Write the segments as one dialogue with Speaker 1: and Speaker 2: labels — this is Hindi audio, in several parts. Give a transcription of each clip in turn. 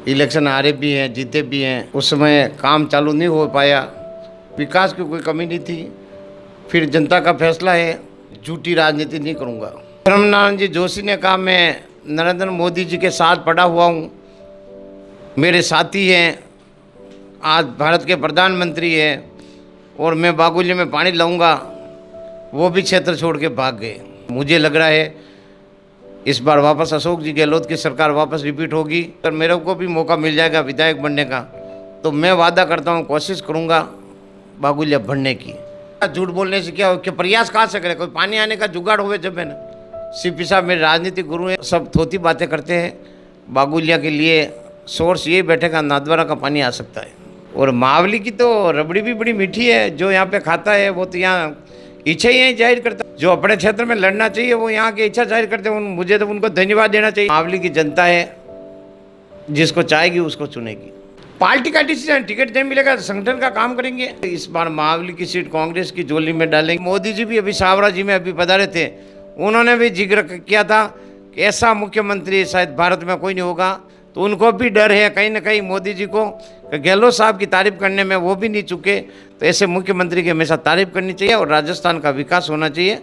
Speaker 1: इलेक्शन हारे भी हैं, जीते भी हैं। उस समय काम चालू नहीं हो पाया, विकास की कोई कमी नहीं थी। फिर जनता का फैसला है, झूठी राजनीति नहीं करूँगा। धर्मनारायण जी जोशी ने कहा, मैं नरेंद्र मोदी जी के साथ पड़ा हुआ हूँ, मेरे साथी हैं, आज भारत के प्रधानमंत्री हैं और मैं बागुल्य में पानी लाऊंगा। वो भी क्षेत्र छोड़ के भाग गए। मुझे लग रहा है इस बार वापस अशोक जी गहलोत की सरकार वापस रिपीट होगी। अगर मेरे को भी मौका मिल जाएगा विधायक बनने का तो मैं वादा करता हूँ, कोशिश करूँगा बागुल्य बनने की। झूठ बोलने से क्या हो, कि प्रयास कहाँ से करें, कोई पानी आने का जुगाड़ हुए जब है ना। सीपी साहब मेरे राजनीतिक गुरु हैं, सब थोती बातें करते हैं। बागुलिया के लिए सोर्स ये बैठेगा, नाथद्वारा का पानी आ सकता है। और महावली की तो रबड़ी भी बड़ी मीठी है। जो यहाँ पे खाता है वो तो यहाँ इच्छा ही जाहिर करता है। जो अपने क्षेत्र में लड़ना चाहिए वो यहाँ की इच्छा जाहिर करते हैं। मुझे तो उनको धन्यवाद देना चाहिए। महावली की जनता है, जिसको चाहेगी उसको चुनेगी। पार्टी का डिसीजन, टिकट नहीं मिलेगा तो संगठन का काम करेंगे। इस बार महावली की सीट कांग्रेस की झोली में डालेंगे। मोदी जी भी अभी सावरा जी में अभी पधारे थे, उन्होंने भी जिक्र किया था कि ऐसा मुख्यमंत्री शायद भारत में कोई नहीं होगा। तो उनको भी डर है कहीं ना कहीं मोदी जी को, गहलोत साहब की तारीफ करने में वो भी नहीं चुके। तो ऐसे मुख्यमंत्री की हमेशा तारीफ करनी चाहिए और राजस्थान का विकास होना चाहिए।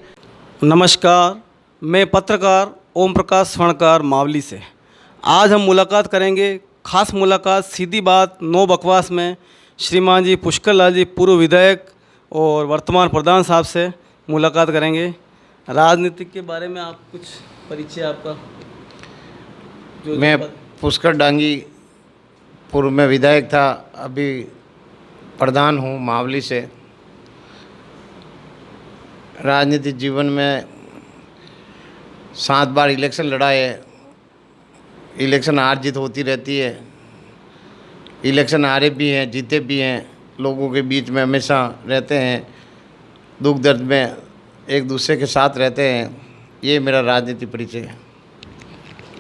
Speaker 2: नमस्कार, मैं पत्रकार ओम प्रकाश स्वर्णकार मावली से। आज हम मुलाकात करेंगे, खास मुलाकात सीधी बात नो बकवास में श्रीमान जी पुष्कर लाल जी पूर्व विधायक और वर्तमान प्रधान साहब से मुलाकात करेंगे। राजनीतिक के बारे में आप कुछ परिचय आपका।
Speaker 1: मैं पुष्कर डांगी, पूर्व में विधायक था, अभी प्रधान हूँ मावली से। राजनीतिक जीवन में 7 बार इलेक्शन लड़ा है। इलेक्शन हार जीत होती रहती है। इलेक्शन हारे भी हैं, जीते भी हैं। लोगों के बीच में हमेशा रहते हैं, दुख दर्द में एक दूसरे के साथ रहते हैं। ये मेरा राजनीतिक परिचय है।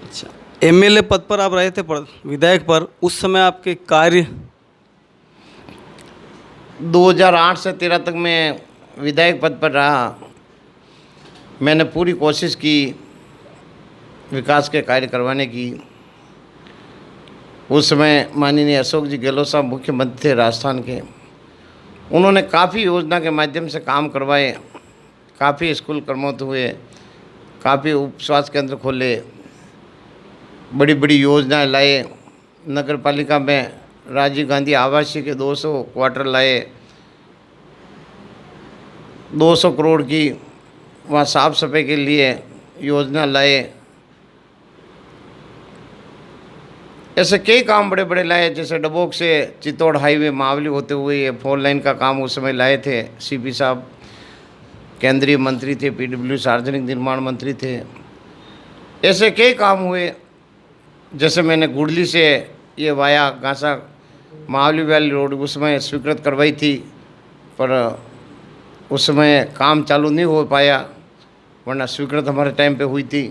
Speaker 2: अच्छा, एमएलए पद पर आप रहे थे, विधायक पर, उस समय आपके कार्य
Speaker 1: 2008 से 13 तक मैं विधायक पद पर रहा। मैंने पूरी कोशिश की विकास के कार्य करवाने की। उस समय माननीय अशोक जी गहलोत साहब मुख्यमंत्री थे राजस्थान के। उन्होंने काफ़ी योजना के माध्यम से काम करवाए, काफ़ी स्कूल कर्मोत हुए, काफ़ी उप स्वास्थ्य केंद्र खोले, बड़ी बड़ी योजनाएं लाए। नगर पालिका में राजीव गांधी आवासीय के 200 क्वार्टर लाए, 200 करोड़ की वहाँ साफ सफाई के लिए योजना लाए। ऐसे कई काम बड़े बड़े लाए, जैसे डबोक से चित्तौड़ हाईवे मावली होते हुए ये 4 लाइन का काम उस समय लाए थे। सीपी साहब केंद्रीय मंत्री थे, पीडब्ल्यू सार्वजनिक निर्माण मंत्री थे। ऐसे कई काम हुए। जैसे मैंने गुड़ली से ये वाया गांसा मावली वैली रोड उस समय स्वीकृत करवाई थी, पर उस समय काम चालू नहीं हो पाया, वरना स्वीकृत हमारे टाइम पे हुई थी।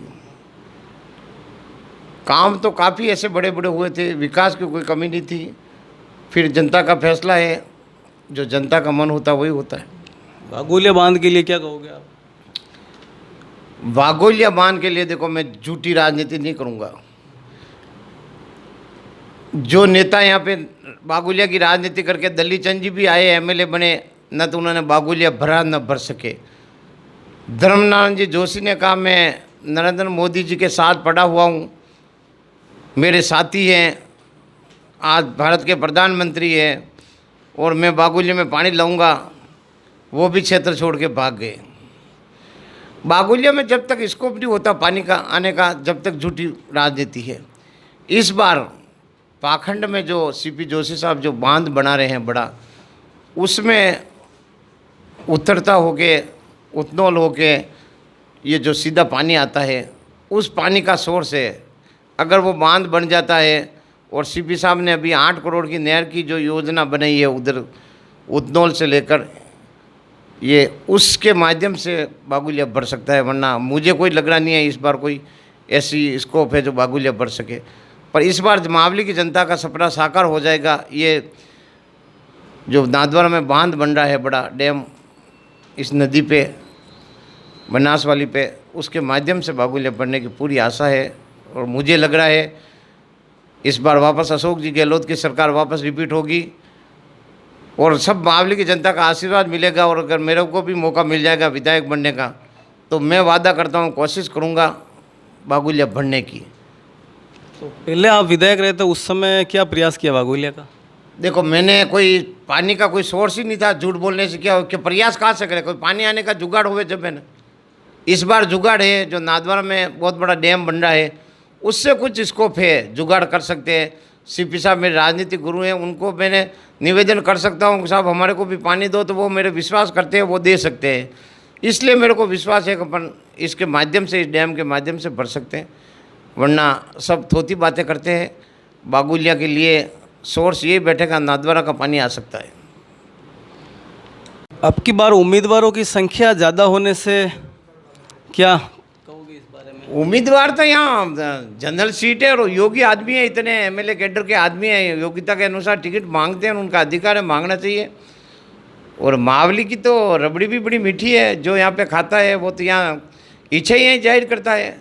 Speaker 1: काम तो काफ़ी ऐसे बड़े बड़े हुए थे, विकास की कोई कमी नहीं थी। फिर जनता का फैसला है, जो जनता का मन होता है वही होता है।
Speaker 2: बागुलिया बांध के लिए क्या कहोगे आप?
Speaker 1: बागुलिया बांध के लिए देखो, मैं झूठी राजनीति नहीं करूँगा। जो नेता यहाँ पे बागुलिया की राजनीति करके, दली चंद जी भी आए, एमएलए बने, न तो उन्होंने बागुलिया भरा न भर सके। धर्मनारायण जी जोशी ने कहा, मैं नरेंद्र मोदी जी के साथ पड़ा हुआ हूँ, मेरे साथी हैं, आज भारत के प्रधानमंत्री हैं और मैं बागुलिया में पानी लाऊंगा। वो भी क्षेत्र छोड़ के भाग गए। बागुलिया में जब तक स्कोप नहीं होता पानी का आने का, जब तक झूठी राजनीति है। इस बार पाखंड में जो सीपी जोशी साहब जो बांध बना रहे हैं बड़ा, उसमें उतरता होके, उतनौल होके ये जो सीधा पानी आता है, उस पानी का सोर्स है। अगर वो बांध बन जाता है, और सीपी साहब ने अभी 8 करोड़ की नहर की जो योजना बनाई है उधर उतनौल से लेकर, ये उसके माध्यम से बागुलिया भर सकता है। वरना मुझे कोई लग रहा नहीं है इस बार कोई ऐसी स्कोप है जो बागुलिया भर सके। पर इस बार मावली की जनता का सपना साकार हो जाएगा। ये जो नाथद्वारा में बांध बन रहा है, बड़ा डैम इस नदी पे, बनास वाली पे, उसके माध्यम से बागुलिया बनने की पूरी आशा है। और मुझे लग रहा है इस बार वापस अशोक जी गहलोत की सरकार वापस रिपीट होगी और सब मावली की जनता का आशीर्वाद मिलेगा। और अगर मेरे को भी मौका मिल जाएगा विधायक बनने का तो मैं वादा करता हूँ, कोशिश करूँगा बागुलिया बनने की।
Speaker 2: तो पहले आप विधायक रहे थे, उस समय क्या प्रयास किया बागुलिया का?
Speaker 1: देखो, मैंने कोई पानी का कोई सोर्स ही नहीं था, झूठ बोलने से क्या प्रयास कहाँ से करे, कोई पानी आने का जुगाड़ हुए जब मैंने। इस बार जुगाड़ है, जो नाथद्वारा में बहुत बड़ा डैम बन रहा है, उससे कुछ स्कोप है, जुगाड़ कर सकते हैं। सीपी साहब मेरे राजनीतिक गुरु हैं, उनको मैंने निवेदन कर सकता हूँ, साहब हमारे को भी पानी दो, तो वो मेरे विश्वास करते हैं, वो दे सकते हैं। इसलिए मेरे को विश्वास है कि अपन इसके माध्यम से, इस डैम के माध्यम से भर सकते हैं, वरना सब थोती बातें करते हैं। बागुलिया के लिए सोर्स ये बैठेगा, नाथद्वारा का पानी आ सकता है।
Speaker 2: अब की बार उम्मीदवारों की संख्या ज़्यादा होने से क्या कहोगे इस बारे में?
Speaker 1: उम्मीदवार तो यहाँ जनरल सीट है और योगी आदमी है, इतने एमएलए कैडर के आदमी हैं, योग्यता के अनुसार टिकट मांगते हैं, उनका अधिकार है, मांगना चाहिए। और मावली की तो रबड़ी भी बड़ी मीठी है, जो यहाँ पे खाता है वो तो यहाँ इच्छा ही यहीं जाहिर करता है।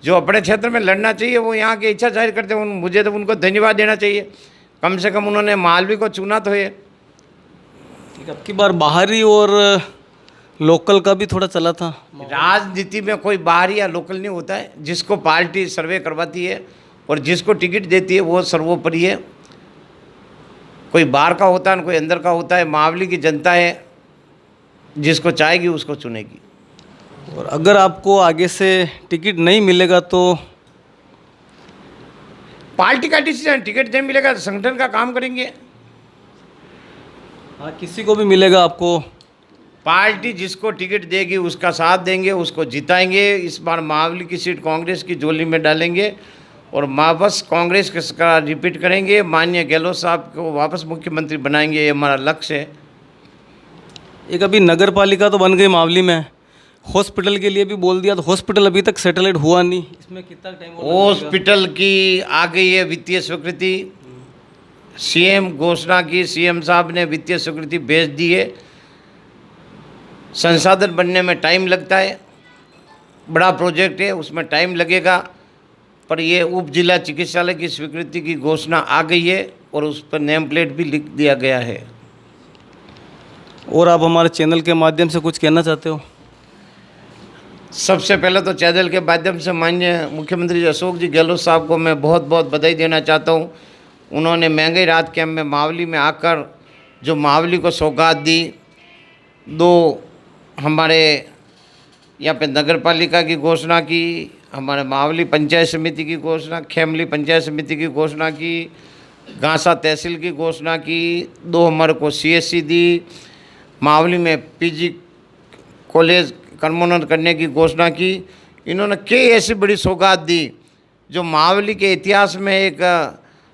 Speaker 1: जो अपने क्षेत्र में लड़ना चाहिए वो यहाँ की इच्छा जाहिर करते हैं। मुझे तो उनको धन्यवाद देना चाहिए, कम से कम उन्होंने मालवी को चुना तो है।
Speaker 2: अब की बार बाहरी और लोकल का भी थोड़ा चला था।
Speaker 1: राजनीति में कोई बाहरी या लोकल नहीं होता है, जिसको पार्टी सर्वे करवाती है और जिसको टिकट देती है वो सर्वोपरि है। कोई बाहर का होता है ना कोई अंदर का होता है। मावली की जनता है, जिसको चाहेगी उसको चुनेगी।
Speaker 2: और अगर आपको आगे से टिकट नहीं मिलेगा तो?
Speaker 1: पार्टी का डिसीजन, टिकट नहीं मिलेगा तो संगठन का काम करेंगे।
Speaker 2: हाँ, किसी को भी मिलेगा आपको?
Speaker 1: पार्टी जिसको टिकट देगी उसका साथ देंगे, उसको जिताएंगे। इस बार मावली की सीट कांग्रेस की झोली में डालेंगे और वापस कांग्रेस का रिपीट करेंगे। माननीय गहलोत साहब को वापस मुख्यमंत्री बनाएंगे, ये हमारा लक्ष्य है।
Speaker 2: एक अभी नगर पालिका तो बन गई मावली में, हॉस्पिटल के लिए भी बोल दिया, तो हॉस्पिटल अभी तक सेटेलाइट हुआ नहीं, इसमें कितना टाइम?
Speaker 1: हॉस्पिटल की आ गई है वित्तीय स्वीकृति, सीएम घोषणा की, सीएम साहब ने वित्तीय स्वीकृति भेज दी है। संसाधन बनने में टाइम लगता है, बड़ा प्रोजेक्ट है, उसमें टाइम लगेगा, पर ये उप जिला चिकित्सालय की स्वीकृति की घोषणा आ गई है और उस पर नेम प्लेट भी लिख दिया गया है।
Speaker 2: और आप हमारे चैनल के माध्यम से कुछ कहना चाहते हो?
Speaker 1: सबसे पहले तो चैनल के माध्यम से माननीय मुख्यमंत्री अशोक जी गहलोत साहब को मैं बहुत बहुत बधाई देना चाहता हूँ। उन्होंने महंगाई राहत कैंप में मावली में आकर जो मावली को सौगात दी, 2 हमारे यहाँ पे नगर पालिका की घोषणा की, हमारे मावली पंचायत समिति की घोषणा, खेमली पंचायत समिति की घोषणा की, गांसा तहसील की घोषणा की, 2 हमारे को सीएससी दी, मावली में पीजी कॉलेज कर्मोन्नत करने की घोषणा की। इन्होंने कई ऐसी बड़ी सौगात दी जो मावली के इतिहास में एक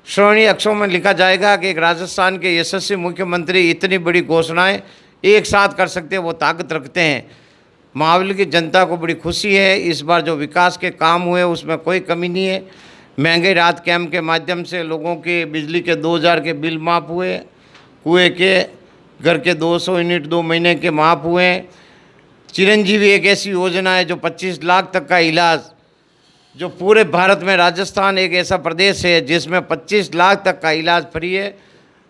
Speaker 1: स्वर्णीय अक्षरों में लिखा जाएगा कि एक राजस्थान के यशस्वी मुख्यमंत्री इतनी बड़ी घोषणाएं एक साथ कर सकते हैं, वो ताकत रखते हैं। मावली की जनता को बड़ी खुशी है, इस बार जो विकास के काम हुए उसमें कोई कमी नहीं है। महंगाई राहत कैंप के माध्यम से लोगों के बिजली के 2000 के बिल माफ़ हुए, कुएँ के घर के 200 यूनिट 2 महीने के माफ़ हुए। चिरंजीवी एक ऐसी योजना है जो 25 लाख तक का इलाज, जो पूरे भारत में राजस्थान एक ऐसा प्रदेश है जिसमें 25 लाख तक का इलाज फ्री है।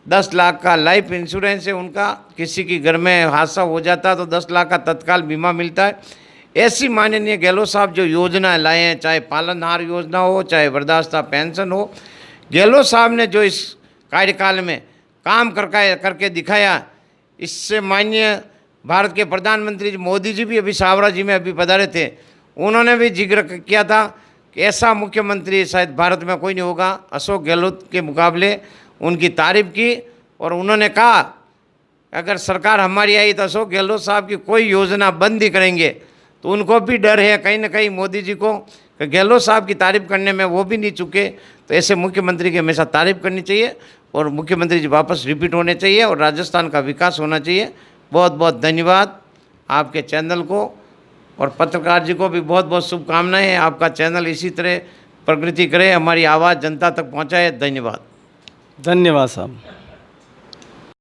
Speaker 1: 10 लाख का लाइफ इंश्योरेंस है उनका, किसी की घर में हादसा हो जाता है तो 10 लाख का तत्काल बीमा मिलता है। ऐसी माननीय गहलोत साहब जो योजना लाए हैं, चाहे पालनहार योजना हो, चाहे वृद्धावस्था पेंशन हो, गहलोत साहब ने जो इस कार्यकाल में काम करके दिखाया, इससे माननीय भारत के प्रधानमंत्री मोदी जी भी अभी सावरा जी में अभी पधारे थे, उन्होंने भी जिक्र किया था कि ऐसा मुख्यमंत्री शायद भारत में कोई नहीं होगा अशोक गहलोत के मुकाबले। उनकी तारीफ़ की और उन्होंने कहा अगर सरकार हमारी आई तो अशोक गहलोत साहब की कोई योजना बंद ही करेंगे। तो उनको भी डर है कहीं ना कहीं मोदी जी को कि गहलोत साहब की तारीफ़ करने में वो भी नहीं चुके। तो ऐसे मुख्यमंत्री की हमेशा तारीफ़ करनी चाहिए और मुख्यमंत्री जी वापस रिपीट होने चाहिए और राजस्थान का विकास होना चाहिए। बहुत बहुत धन्यवाद आपके चैनल को और पत्रकार जी को भी बहुत बहुत शुभकामनाएं। आपका चैनल इसी तरह प्रगति करे, हमारी आवाज़ जनता तक पहुंचाए। धन्यवाद।
Speaker 2: धन्यवाद साहब।